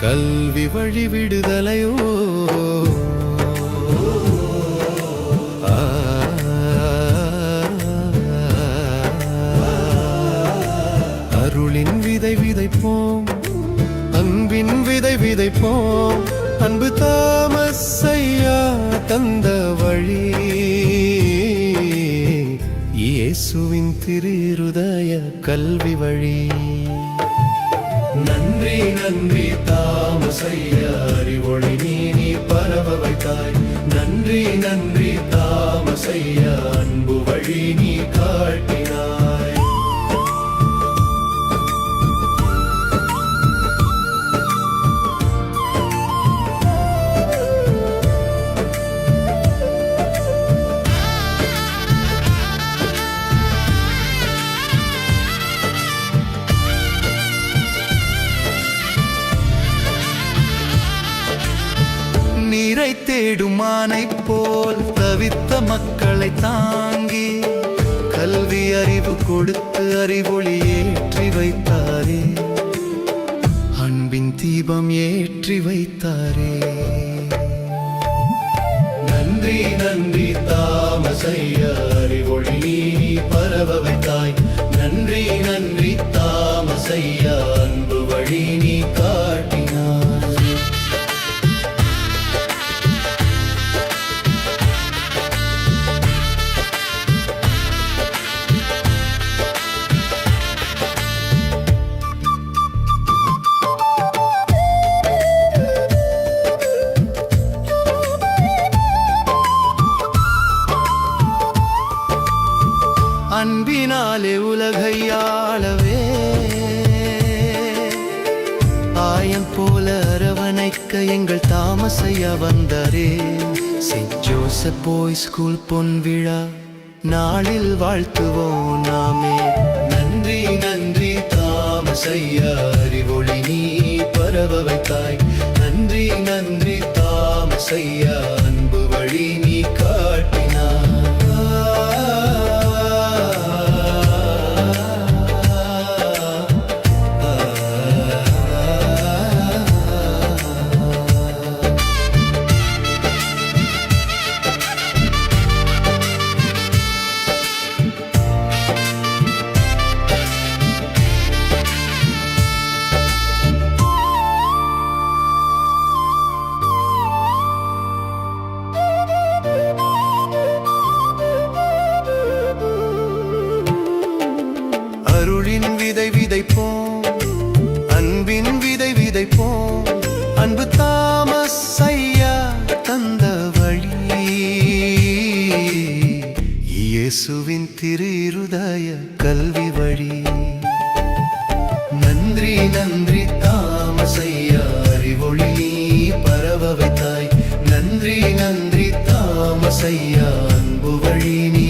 கல்வி வழி விடுதலையோ அருளின் விதை விதைப்போம், அன்பின் விதை விதைப்போம். அன்பு தாமசையா தந்த வழி, இயேசுவின் திருஹிருதய கல்வி வழி. நன்றி நன்றி தாமசையா, அறிவொளி நீ பரவ வைத்தாய். நன்றி நன்றி தாமசையா, அன்பு வழி நீ காட்டினாய். நீரை தேடும் மானை போல் தவித்த மக்களை தாங்கி, கல்வி அறிவு கொடுத்து அறிவொளி ஏற்றி வைத்தாரே, அன்பின் தீபம் ஏற்றி வைத்தாரே. நன்றி நன்றி தாமசையா, அறிவொளி நீ பரவ வைத்தாய். நன்றி நன்றி தாமசையா, அன்பு வழி நீ காட்டினாய். அன்பினாலே உலகை ஆளவே, ஆயம் போல அரவணைக்க எங்கள் தாமசையா வந்தாரே. செயின்ட் ஜோசப் பாய்ஸ் ஸ்கூல் பொன்விழா நாளில் வாழ்த்துவோம் நாமே. நன்றி நன்றி தாமசையா, அறிவொளி நீ பரவ வைத்தாய். நன்றி நன்றி தாமசையா, அன்பு வழி நீ காட்டினாய். அருளின் விதை விதைப்போம், அன்பின் விதை விதைப்போம். அன்பு தாமசையா தந்த வழி, இயேசுவின் திருஹிருதய கல்வி வழி. நன்றி நன்றி தாமசையா, அறிவொளி நீ பரவ வைத்தாய். நன்றி நன்றி தாமசையா, அன்பு வழி நீ